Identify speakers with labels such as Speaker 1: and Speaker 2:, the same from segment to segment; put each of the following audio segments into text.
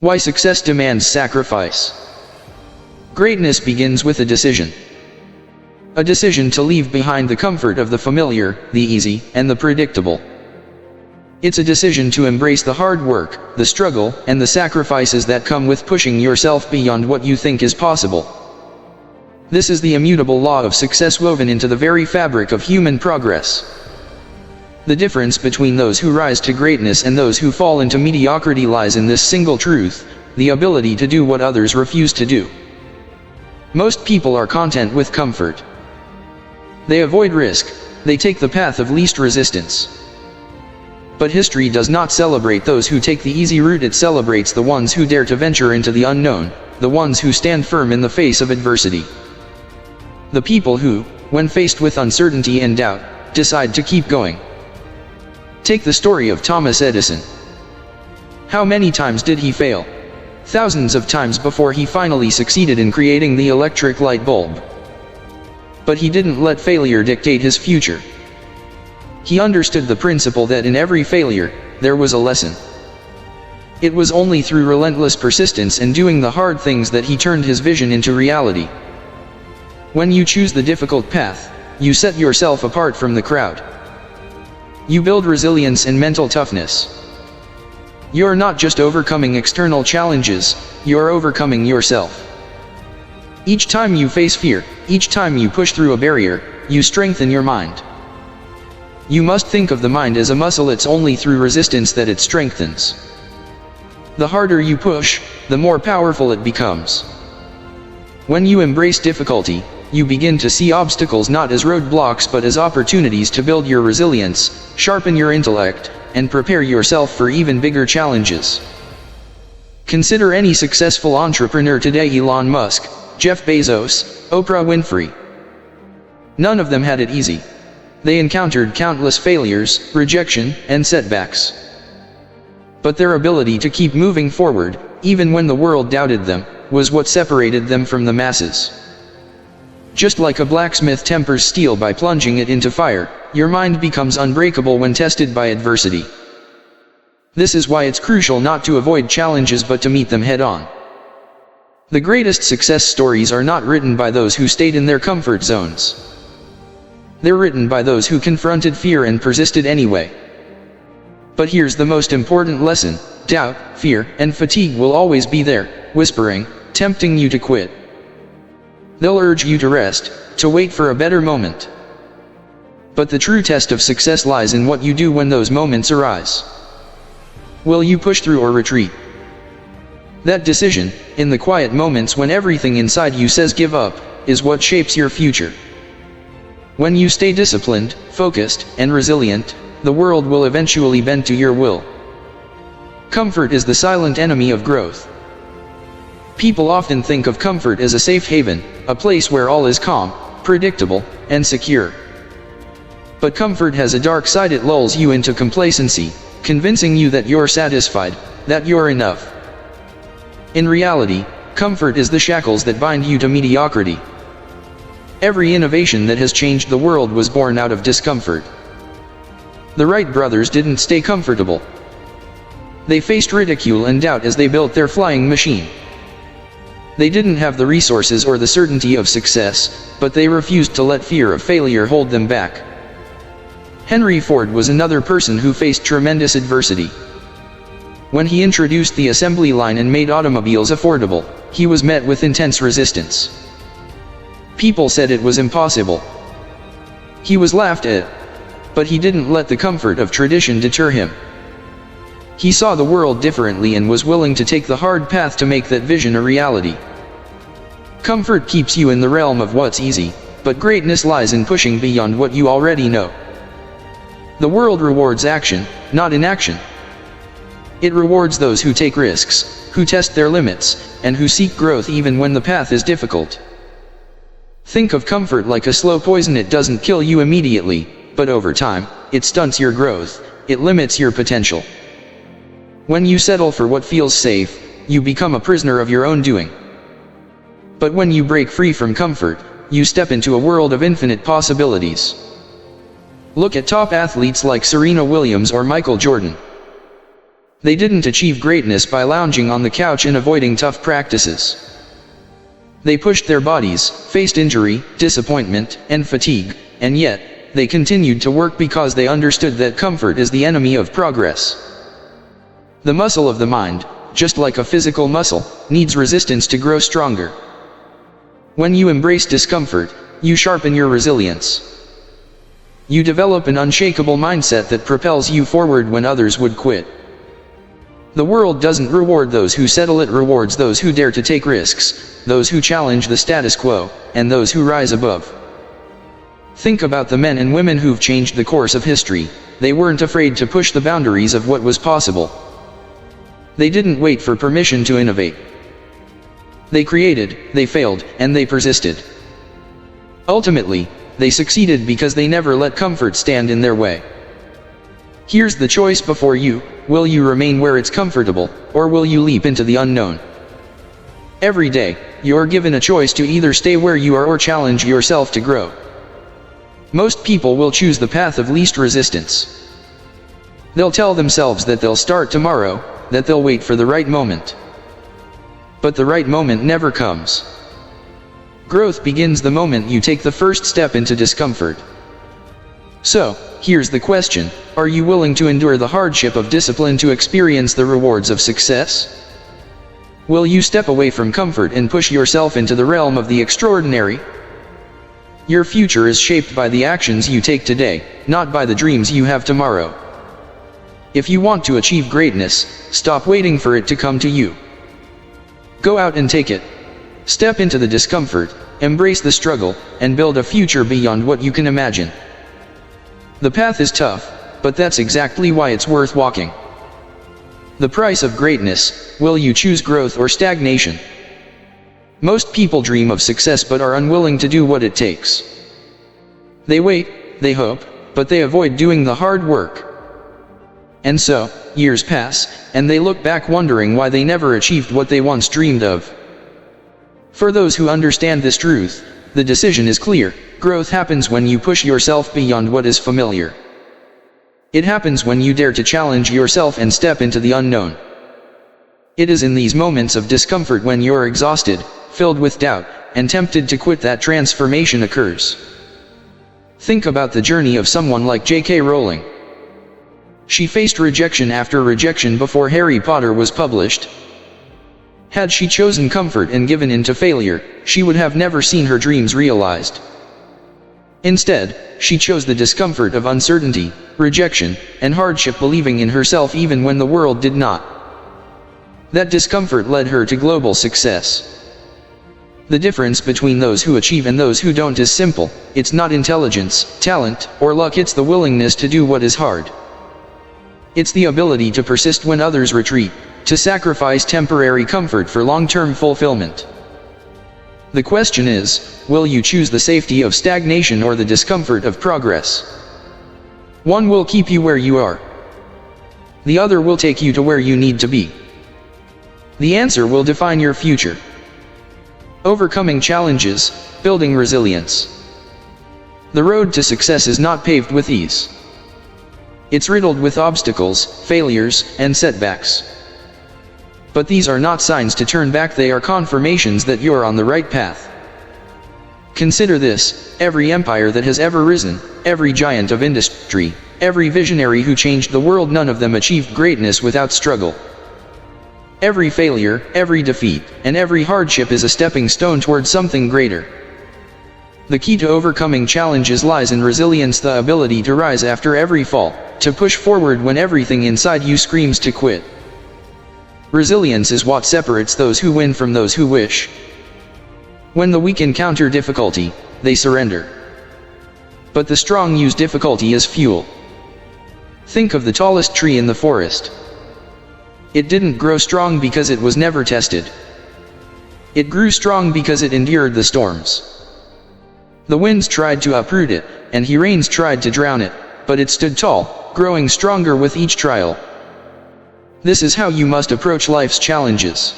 Speaker 1: Why success demands sacrifice. Greatness begins with a decision. A decision to leave behind the comfort of the familiar, the easy, and the predictable. It's a decision to embrace the hard work, the struggle, and the sacrifices that come with pushing yourself beyond what you think is possible. This is the immutable law of success woven into the very fabric of human progress. The difference between those who rise to greatness and those who fall into mediocrity lies in this single truth: the ability to do what others refuse to do. Most people are content with comfort. They avoid risk, they take the path of least resistance. But history does not celebrate those who take the easy route, it celebrates the ones who dare to venture into the unknown, the ones who stand firm in the face of adversity. The people who, when faced with uncertainty and doubt, decide to keep going. Take the story of Thomas Edison. How many times did he fail? Thousands of times before he finally succeeded in creating the electric light bulb. But he didn't let failure dictate his future. He understood the principle that in every failure, there was a lesson. It was only through relentless persistence and doing the hard things that he turned his vision into reality. When you choose the difficult path, you set yourself apart from the crowd. You build resilience and mental toughness. You're not just overcoming external challenges, you're overcoming yourself. Each time you face fear, each time you push through a barrier, you strengthen your mind. You must think of the mind as a muscle. It's only through resistance that it strengthens. The harder you push, the more powerful it becomes. When you embrace difficulty, you begin to see obstacles not as roadblocks but as opportunities to build your resilience, sharpen your intellect, and prepare yourself for even bigger challenges. Consider any successful entrepreneur today: Elon Musk, Jeff Bezos, Oprah Winfrey. None of them had it easy. They encountered countless failures, rejection, and setbacks. But their ability to keep moving forward, even when the world doubted them, was what separated them from the masses. Just like a blacksmith tempers steel by plunging it into fire, your mind becomes unbreakable when tested by adversity. This is why it's crucial not to avoid challenges but to meet them head-on. The greatest success stories are not written by those who stayed in their comfort zones. They're written by those who confronted fear and persisted anyway. But here's the most important lesson: doubt, fear, and fatigue will always be there, whispering, tempting you to quit. They'll urge you to rest, to wait for a better moment. But the true test of success lies in what you do when those moments arise. Will you push through or retreat? That decision, in the quiet moments when everything inside you says give up, is what shapes your future. When you stay disciplined, focused, and resilient, the world will eventually bend to your will. Comfort is the silent enemy of growth. People often think of comfort as a safe haven, a place where all is calm, predictable, and secure. But comfort has a dark side. It lulls you into complacency, convincing you that you're satisfied, that you're enough. In reality, comfort is the shackles that bind you to mediocrity. Every innovation that has changed the world was born out of discomfort. The Wright brothers didn't stay comfortable. They faced ridicule and doubt as they built their flying machine. They didn't have the resources or the certainty of success, but they refused to let fear of failure hold them back. Henry Ford was another person who faced tremendous adversity. When he introduced the assembly line and made automobiles affordable, he was met with intense resistance. People said it was impossible. He was laughed at. But he didn't let the comfort of tradition deter him. He saw the world differently and was willing to take the hard path to make that vision a reality. Comfort keeps you in the realm of what's easy, but greatness lies in pushing beyond what you already know. The world rewards action, not inaction. It rewards those who take risks, who test their limits, and who seek growth even when the path is difficult. Think of comfort like a slow poison. It doesn't kill you immediately, but over time, it stunts your growth, it limits your potential. When you settle for what feels safe, you become a prisoner of your own doing. But when you break free from comfort, you step into a world of infinite possibilities. Look at top athletes like Serena Williams or Michael Jordan. They didn't achieve greatness by lounging on the couch and avoiding tough practices. They pushed their bodies, faced injury, disappointment, and fatigue, and yet, they continued to work because they understood that comfort is the enemy of progress. The muscle of the mind, just like a physical muscle, needs resistance to grow stronger. When you embrace discomfort, you sharpen your resilience. You develop an unshakable mindset that propels you forward when others would quit. The world doesn't reward those who settle, it rewards those who dare to take risks, those who challenge the status quo, and those who rise above. Think about the men and women who've changed the course of history. They weren't afraid to push the boundaries of what was possible. They didn't wait for permission to innovate. They created, they failed, and they persisted. Ultimately, they succeeded because they never let comfort stand in their way. Here's the choice before you: will you remain where it's comfortable, or will you leap into the unknown? Every day, you're given a choice to either stay where you are or challenge yourself to grow. Most people will choose the path of least resistance. They'll tell themselves that they'll start tomorrow, that they'll wait for the right moment. But the right moment never comes. Growth begins the moment you take the first step into discomfort. So, here's the question: are you willing to endure the hardship of discipline to experience the rewards of success? Will you step away from comfort and push yourself into the realm of the extraordinary? Your future is shaped by the actions you take today, not by the dreams you have tomorrow. If you want to achieve greatness, stop waiting for it to come to you. Go out and take it. Step into the discomfort, embrace the struggle, and build a future beyond what you can imagine. The path is tough, but that's exactly why it's worth walking. The price of greatness: will you choose growth or stagnation? Most people dream of success but are unwilling to do what it takes. They wait, they hope, but they avoid doing the hard work. And so, years pass, and they look back wondering why they never achieved what they once dreamed of. For those who understand this truth, the decision is clear: growth happens when you push yourself beyond what is familiar. It happens when you dare to challenge yourself and step into the unknown. It is in these moments of discomfort, when you're exhausted, filled with doubt, and tempted to quit, that transformation occurs. Think about the journey of someone like J.K. Rowling. She faced rejection after rejection before Harry Potter was published. Had she chosen comfort and given in to failure, she would have never seen her dreams realized. Instead, she chose the discomfort of uncertainty, rejection, and hardship, believing in herself even when the world did not. That discomfort led her to global success. The difference between those who achieve and those who don't is simple: it's not intelligence, talent, or luck, it's the willingness to do what is hard. It's the ability to persist when others retreat, to sacrifice temporary comfort for long-term fulfillment. The question is, will you choose the safety of stagnation or the discomfort of progress? One will keep you where you are. The other will take you to where you need to be. The answer will define your future. Overcoming challenges, building resilience. The road to success is not paved with ease. It's riddled with obstacles, failures, and setbacks. But these are not signs to turn back, they are confirmations that you're on the right path. Consider this: every empire that has ever risen, every giant of industry, every visionary who changed the world, none of them achieved greatness without struggle. Every failure, every defeat, and every hardship is a stepping stone toward something greater. The key to overcoming challenges lies in resilience, the ability to rise after every fall, to push forward when everything inside you screams to quit. Resilience is what separates those who win from those who wish. When the weak encounter difficulty, they surrender. But the strong use difficulty as fuel. Think of the tallest tree in the forest. It didn't grow strong because it was never tested. It grew strong because it endured the storms. The winds tried to uproot it, and the rains tried to drown it, but it stood tall, growing stronger with each trial. This is how you must approach life's challenges.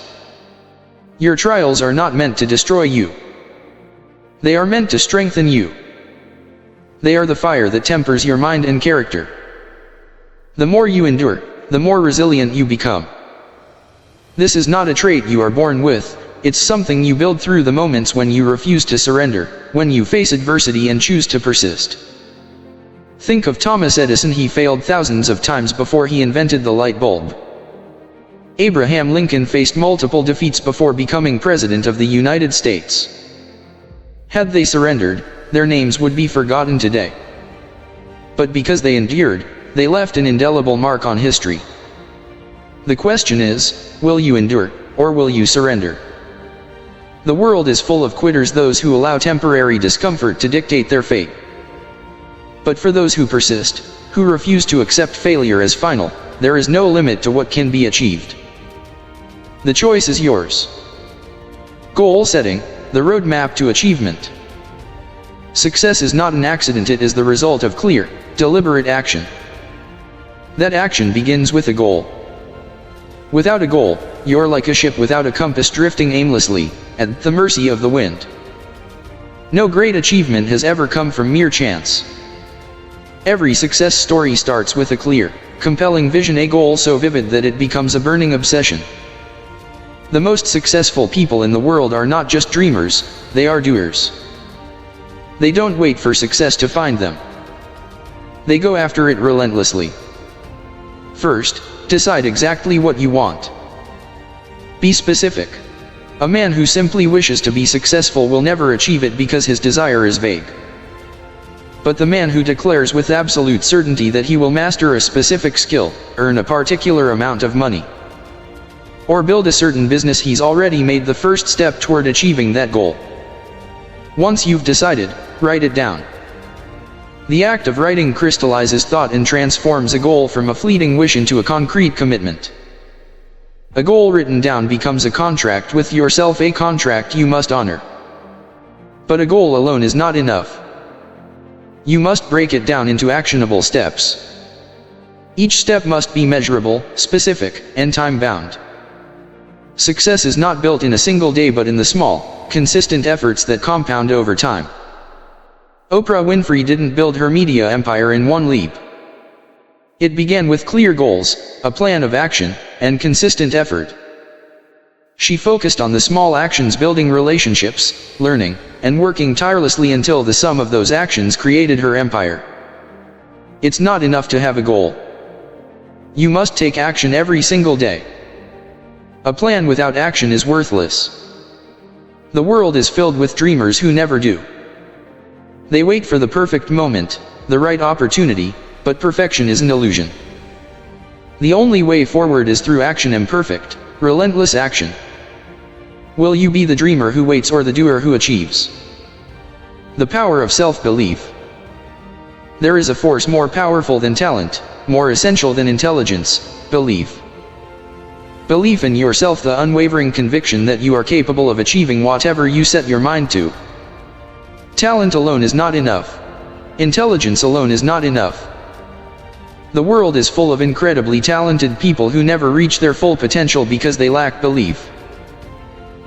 Speaker 1: Your trials are not meant to destroy you. They are meant to strengthen you. They are the fire that tempers your mind and character. The more you endure, the more resilient you become. This is not a trait you are born with, it's something you build through the moments when you refuse to surrender, when you face adversity and choose to persist. Think of Thomas Edison. He failed thousands of times before he invented the light bulb. Abraham Lincoln faced multiple defeats before becoming President of the United States. Had they surrendered, their names would be forgotten today. But because they endured, they left an indelible mark on history. The question is, will you endure, or will you surrender? The world is full of quitters, those who allow temporary discomfort to dictate their fate. But for those who persist, who refuse to accept failure as final, there is no limit to what can be achieved. The choice is yours. Goal setting, the roadmap to achievement. Success is not an accident, it is the result of clear, deliberate action. That action begins with a goal. Without a goal, you're like a ship without a compass drifting aimlessly, at the mercy of the wind. No great achievement has ever come from mere chance. Every success story starts with a clear, compelling vision, a goal so vivid that it becomes a burning obsession. The most successful people in the world are not just dreamers, they are doers. They don't wait for success to find them. They go after it relentlessly. First, decide exactly what you want. Be specific. A man who simply wishes to be successful will never achieve it because his desire is vague. But the man who declares with absolute certainty that he will master a specific skill, earn a particular amount of money, or build a certain business, he's already made the first step toward achieving that goal. Once you've decided, write it down. The act of writing crystallizes thought and transforms a goal from a fleeting wish into a concrete commitment. A goal written down becomes a contract with yourself, a contract you must honor. But a goal alone is not enough. You must break it down into actionable steps. Each step must be measurable, specific, and time-bound. Success is not built in a single day but in the small, consistent efforts that compound over time. Oprah Winfrey didn't build her media empire in one leap. It began with clear goals, a plan of action, and consistent effort. She focused on the small actions, building relationships, learning, and working tirelessly until the sum of those actions created her empire. It's not enough to have a goal. You must take action every single day. A plan without action is worthless. The world is filled with dreamers who never do. They wait for the perfect moment, the right opportunity, but perfection is an illusion. The only way forward is through action, imperfect, relentless action. Will you be the dreamer who waits or the doer who achieves? The power of self-belief. There is a force more powerful than talent, more essential than intelligence: belief. Belief in yourself, the unwavering conviction that you are capable of achieving whatever you set your mind to. Talent alone is not enough. Intelligence alone is not enough. The world is full of incredibly talented people who never reach their full potential because they lack belief.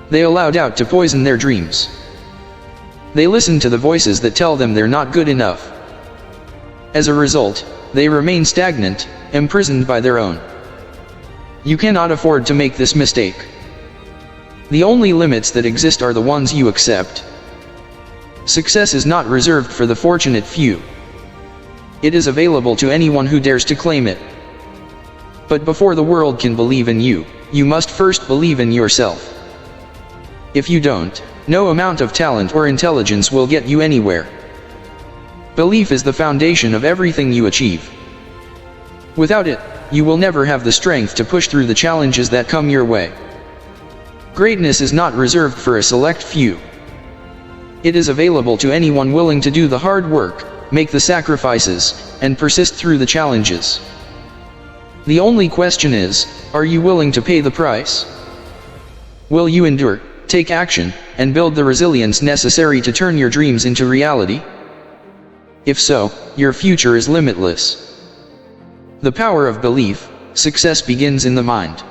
Speaker 1: They allow doubt to poison their dreams. They listen to the voices that tell them they're not good enough. As a result, they remain stagnant, imprisoned by their own. You cannot afford to make this mistake. The only limits that exist are the ones you accept. Success is not reserved for the fortunate few. It is available to anyone who dares to claim it. But before the world can believe in you, you must first believe in yourself. If you don't, no amount of talent or intelligence will get you anywhere. Belief is the foundation of everything you achieve. Without it, you will never have the strength to push through the challenges that come your way. Greatness is not reserved for a select few. It is available to anyone willing to do the hard work, make the sacrifices, and persist through the challenges. The only question is, are you willing to pay the price? Will you endure, take action, and build the resilience necessary to turn your dreams into reality? If so, your future is limitless. The power of belief. Success begins in the mind.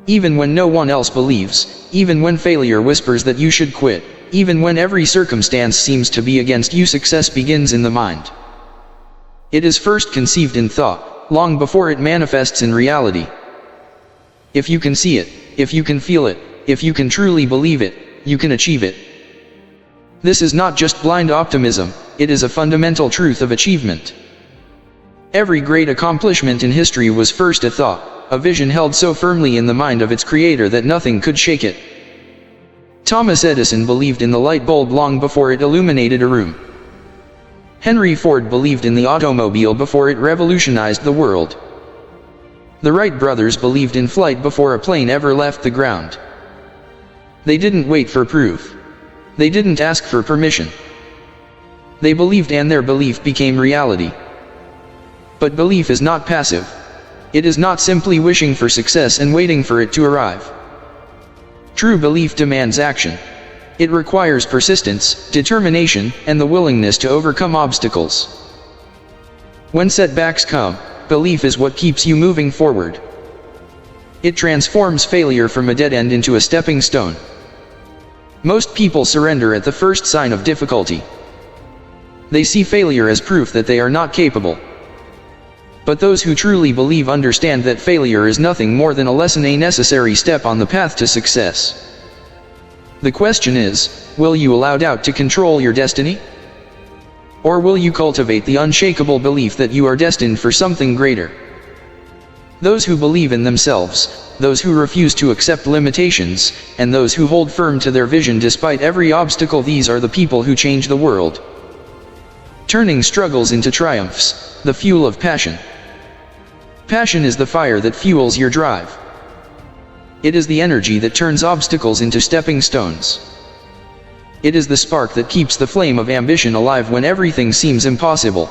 Speaker 1: Even when no one else believes, even when failure whispers that you should quit, even when every circumstance seems to be against you, success begins in the mind. It is first conceived in thought, long before it manifests in reality. If you can see it, if you can feel it, if you can truly believe it, you can achieve it. This is not just blind optimism, it is a fundamental truth of achievement. Every great accomplishment in history was first a thought, a vision held so firmly in the mind of its creator that nothing could shake it. Thomas Edison believed in the light bulb long before it illuminated a room. Henry Ford believed in the automobile before it revolutionized the world. The Wright brothers believed in flight before a plane ever left the ground. They didn't wait for proof. They didn't ask for permission. They believed and their belief became reality. But belief is not passive. It is not simply wishing for success and waiting for it to arrive. True belief demands action. It requires persistence, determination, and the willingness to overcome obstacles. When setbacks come, belief is what keeps you moving forward. It transforms failure from a dead end into a stepping stone. Most people surrender at the first sign of difficulty. They see failure as proof that they are not capable. But those who truly believe understand that failure is nothing more than a lesson, a necessary step on the path to success. The question is, will you allow doubt to control your destiny? Or will you cultivate the unshakable belief that you are destined for something greater? Those who believe in themselves, those who refuse to accept limitations, and those who hold firm to their vision despite every obstacle, these are the people who change the world. Turning struggles into triumphs, the fuel of passion. Passion is the fire that fuels your drive. It is the energy that turns obstacles into stepping stones. It is the spark that keeps the flame of ambition alive when everything seems impossible.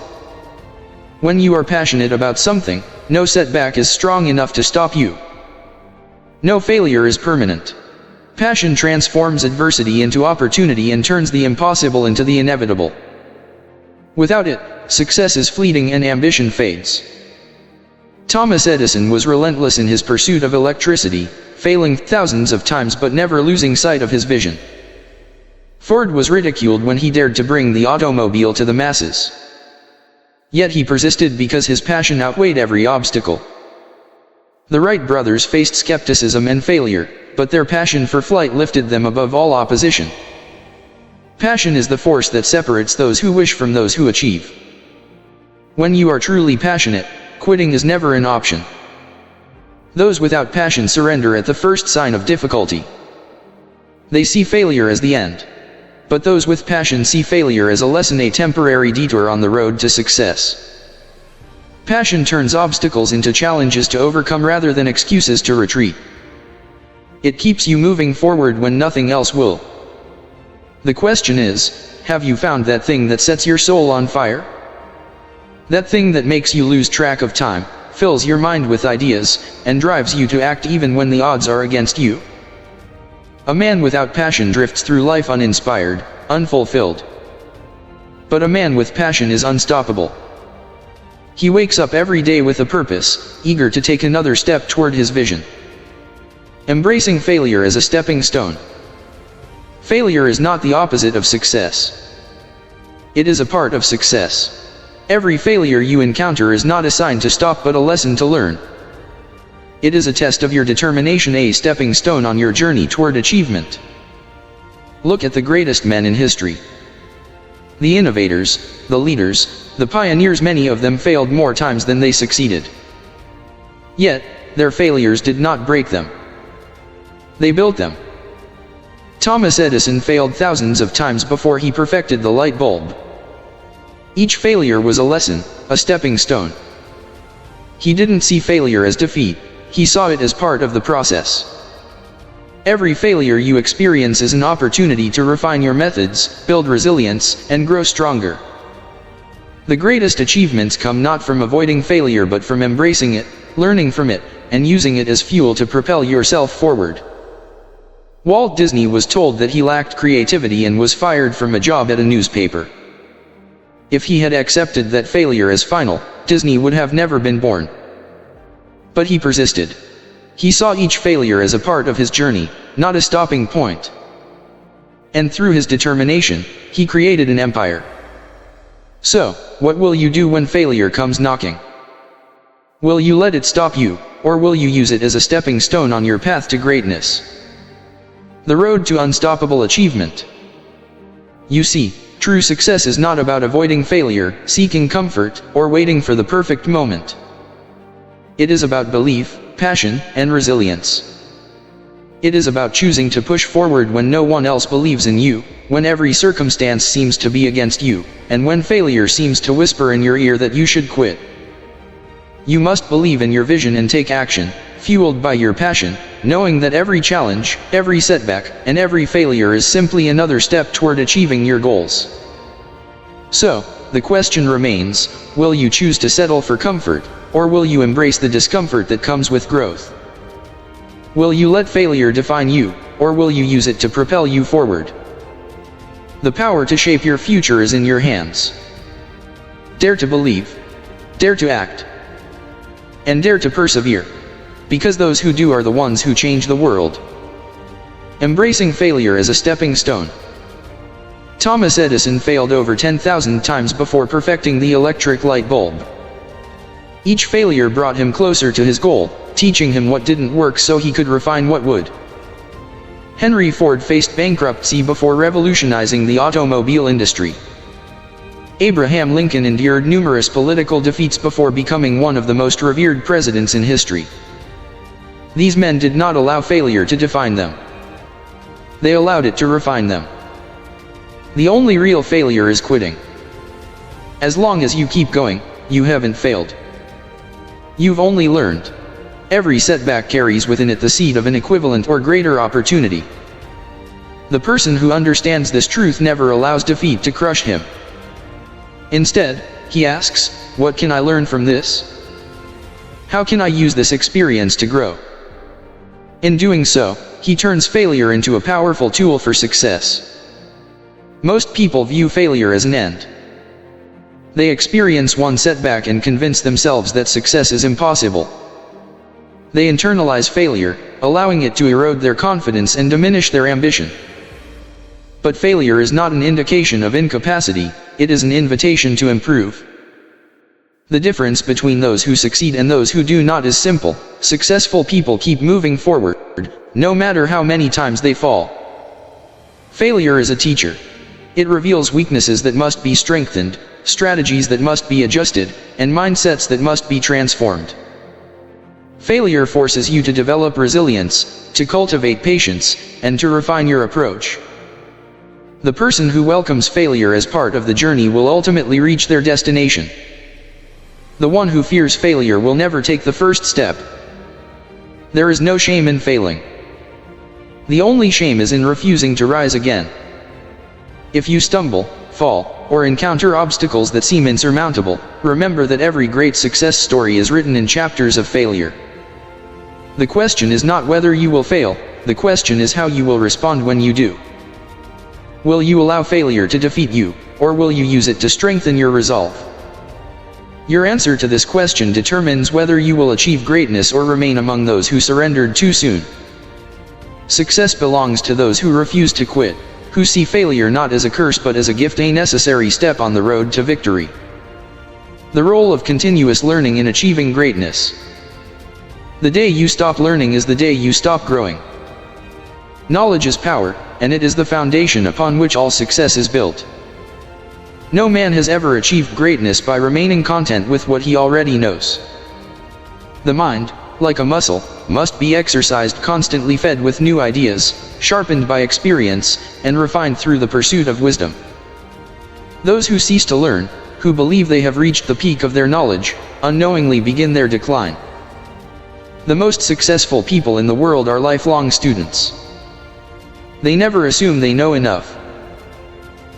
Speaker 1: When you are passionate about something, no setback is strong enough to stop you. No failure is permanent. Passion transforms adversity into opportunity and turns the impossible into the inevitable. Without it, success is fleeting and ambition fades. Thomas Edison was relentless in his pursuit of electricity, failing thousands of times but never losing sight of his vision. Ford was ridiculed when he dared to bring the automobile to the masses. Yet he persisted because his passion outweighed every obstacle. The Wright brothers faced skepticism and failure, but their passion for flight lifted them above all opposition. Passion is the force that separates those who wish from those who achieve. When you are truly passionate, quitting is never an option. Those without passion surrender at the first sign of difficulty. They see failure as the end. But those with passion see failure as a lesson, a temporary detour on the road to success. Passion turns obstacles into challenges to overcome rather than excuses to retreat. It keeps you moving forward when nothing else will. The question is, have you found that thing that sets your soul on fire? That thing that makes you lose track of time, fills your mind with ideas, and drives you to act even when the odds are against you? A man without passion drifts through life uninspired, unfulfilled. But a man with passion is unstoppable. He wakes up every day with a purpose, eager to take another step toward his vision. Embracing failure as a stepping stone. Failure is not the opposite of success. It is a part of success. Every failure you encounter is not a sign to stop but a lesson to learn. It is a test of your determination, a stepping stone on your journey toward achievement. Look at the greatest men in history. The innovators, the leaders, the pioneers, many of them failed more times than they succeeded. Yet, their failures did not break them. They built them. Thomas Edison failed thousands of times before he perfected the light bulb. Each failure was a lesson, a stepping stone. He didn't see failure as defeat. He saw it as part of the process. Every failure you experience is an opportunity to refine your methods, build resilience, and grow stronger. The greatest achievements come not from avoiding failure but from embracing it, learning from it, and using it as fuel to propel yourself forward. Walt Disney was told that he lacked creativity and was fired from a job at a newspaper. If he had accepted that failure as final, Disney would have never been born. But he persisted. He saw each failure as a part of his journey, not a stopping point. And through his determination, he created an empire. So, what will you do when failure comes knocking? Will you let it stop you, or will you use it as a stepping stone on your path to greatness? The road to unstoppable achievement. You see, true success is not about avoiding failure, seeking comfort, or waiting for the perfect moment. It is about belief, passion, and resilience. It is about choosing to push forward when no one else believes in you, when every circumstance seems to be against you, and when failure seems to whisper in your ear that you should quit. You must believe in your vision and take action, fueled by your passion, knowing that every challenge, every setback, and every failure is simply another step toward achieving your goals. So, the question remains, will you choose to settle for comfort, or will you embrace the discomfort that comes with growth? Will you let failure define you, or will you use it to propel you forward? The power to shape your future is in your hands. Dare to believe, dare to act, and dare to persevere, because those who do are the ones who change the world. Embracing failure as a stepping stone. Thomas Edison failed over 10,000 times before perfecting the electric light bulb. Each failure brought him closer to his goal, teaching him what didn't work so he could refine what would. Henry Ford faced bankruptcy before revolutionizing the automobile industry. Abraham Lincoln endured numerous political defeats before becoming one of the most revered presidents in history. These men did not allow failure to define them. They allowed it to refine them. The only real failure is quitting. As long as you keep going, you haven't failed. You've only learned. Every setback carries within it the seed of an equivalent or greater opportunity. The person who understands this truth never allows defeat to crush him. Instead, he asks, what can I learn from this? How can I use this experience to grow? In doing so, he turns failure into a powerful tool for success. Most people view failure as an end. They experience one setback and convince themselves that success is impossible. They internalize failure, allowing it to erode their confidence and diminish their ambition. But failure is not an indication of incapacity, it is an invitation to improve. The difference between those who succeed and those who do not is simple. Successful people keep moving forward, no matter how many times they fall. Failure is a teacher. It reveals weaknesses that must be strengthened, strategies that must be adjusted, and mindsets that must be transformed. Failure forces you to develop resilience, to cultivate patience, and to refine your approach. The person who welcomes failure as part of the journey will ultimately reach their destination. The one who fears failure will never take the first step. There is no shame in failing. The only shame is in refusing to rise again. If you stumble, fall, or encounter obstacles that seem insurmountable, remember that every great success story is written in chapters of failure. The question is not whether you will fail, the question is how you will respond when you do. Will you allow failure to defeat you, or will you use it to strengthen your resolve? Your answer to this question determines whether you will achieve greatness or remain among those who surrendered too soon. Success belongs to those who refuse to quit, who see failure not as a curse but as a gift, a necessary step on the road to victory. The role of continuous learning in achieving greatness. The day you stop learning is the day you stop growing. Knowledge is power, and it is the foundation upon which all success is built. No man has ever achieved greatness by remaining content with what he already knows. The mind, like a muscle, must be exercised, constantly fed with new ideas, sharpened by experience, and refined through the pursuit of wisdom. Those who cease to learn, who believe they have reached the peak of their knowledge, unknowingly begin their decline. The most successful people in the world are lifelong students. They never assume they know enough.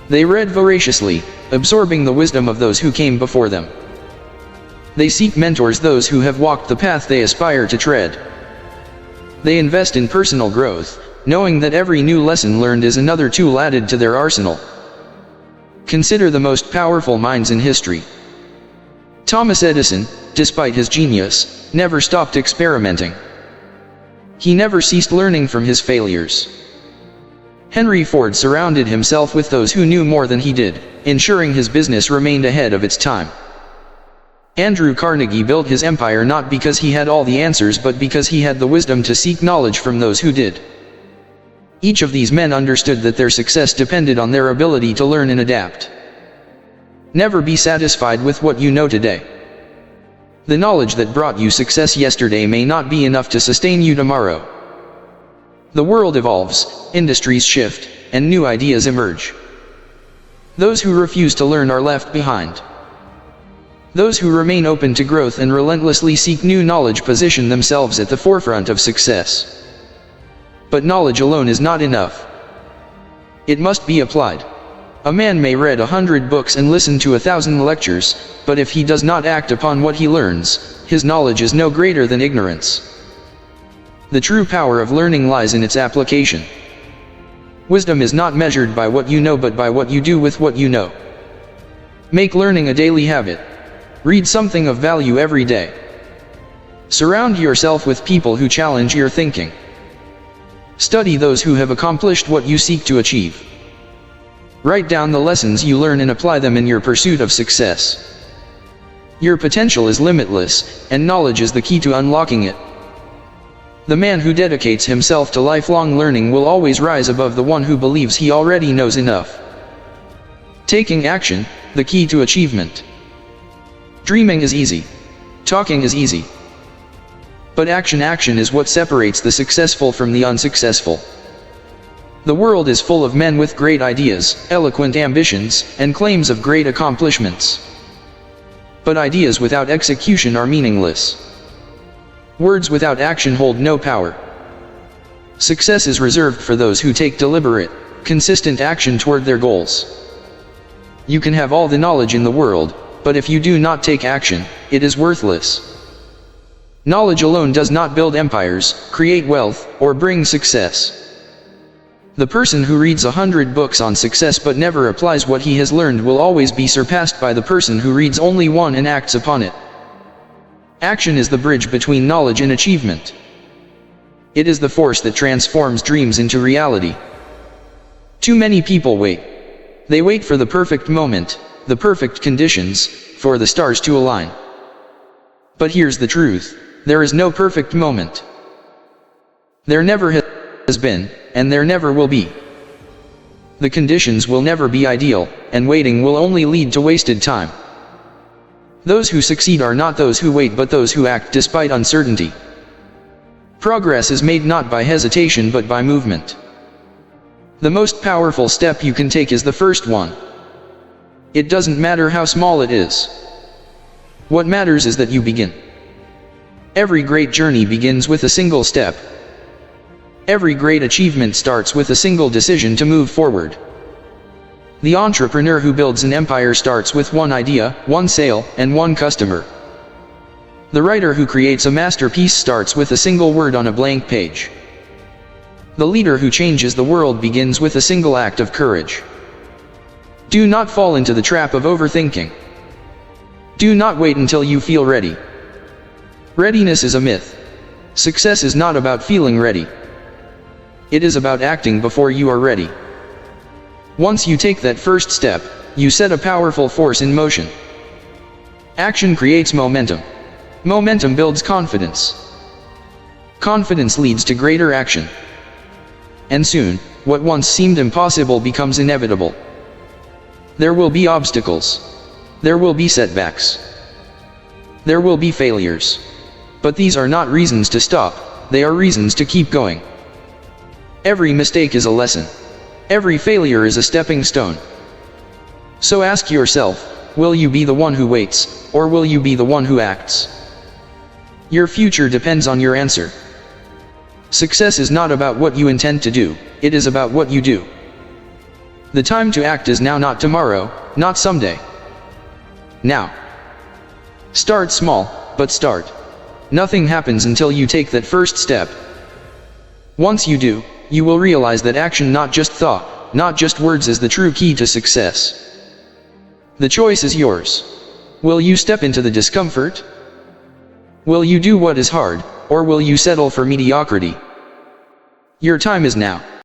Speaker 1: They read voraciously, absorbing the wisdom of those who came before them. They seek mentors, those who have walked the path they aspire to tread. They invest in personal growth, knowing that every new lesson learned is another tool added to their arsenal. Consider the most powerful minds in history. Thomas Edison, despite his genius, never stopped experimenting. He never ceased learning from his failures. Henry Ford surrounded himself with those who knew more than he did, ensuring his business remained ahead of its time. Andrew Carnegie built his empire not because he had all the answers but because he had the wisdom to seek knowledge from those who did. Each of these men understood that their success depended on their ability to learn and adapt. Never be satisfied with what you know today. The knowledge that brought you success yesterday may not be enough to sustain you tomorrow. The world evolves, industries shift, and new ideas emerge. Those who refuse to learn are left behind. Those who remain open to growth and relentlessly seek new knowledge position themselves at the forefront of success. But knowledge alone is not enough. It must be applied. A man may read 100 books and listen to 1,000 lectures, but if he does not act upon what he learns, his knowledge is no greater than ignorance. The true power of learning lies in its application. Wisdom is not measured by what you know but by what you do with what you know. Make learning a daily habit. Read something of value every day. Surround yourself with people who challenge your thinking. Study those who have accomplished what you seek to achieve. Write down the lessons you learn and apply them in your pursuit of success. Your potential is limitless, and knowledge is the key to unlocking it. The man who dedicates himself to lifelong learning will always rise above the one who believes he already knows enough. Taking action, the key to achievement. Dreaming is easy. Talking is easy. But action is what separates the successful from the unsuccessful. The world is full of men with great ideas, eloquent ambitions, and claims of great accomplishments. But ideas without execution are meaningless. Words without action hold no power. Success is reserved for those who take deliberate, consistent action toward their goals. You can have all the knowledge in the world, but if you do not take action, it is worthless. Knowledge alone does not build empires, create wealth, or bring success. The person who reads 100 books on success but never applies what he has learned will always be surpassed by the person who reads only one and acts upon it. Action is the bridge between knowledge and achievement. It is the force that transforms dreams into reality. Too many people wait. They wait for the perfect moment, the perfect conditions, for the stars to align. But here's the truth. There is no perfect moment. There never has been, and there never will be. The conditions will never be ideal, and waiting will only lead to wasted time. Those who succeed are not those who wait but those who act despite uncertainty. Progress is made not by hesitation but by movement. The most powerful step you can take is the first one. It doesn't matter how small it is. What matters is that you begin. Every great journey begins with a single step. Every great achievement starts with a single decision to move forward. The entrepreneur who builds an empire starts with one idea, one sale, and one customer. The writer who creates a masterpiece starts with a single word on a blank page. The leader who changes the world begins with a single act of courage. Do not fall into the trap of overthinking. Do not wait until you feel ready. Readiness is a myth. Success is not about feeling ready. It is about acting before you are ready. Once you take that first step, you set a powerful force in motion. Action creates momentum. Momentum builds confidence. Confidence leads to greater action. And soon, what once seemed impossible becomes inevitable. There will be obstacles. There will be setbacks. There will be failures. But these are not reasons to stop, they are reasons to keep going. Every mistake is a lesson. Every failure is a stepping stone. So ask yourself, will you be the one who waits, or will you be the one who acts? Your future depends on your answer. Success is not about what you intend to do, it is about what you do. The time to act is now, not tomorrow, not someday. Now. Start small, but start. Nothing happens until you take that first step. Once you do, you will realize that action, not just thought, not just words, is the true key to success. The choice is yours. Will you step into the discomfort? Will you do what is hard, or will you settle for mediocrity? Your time is now.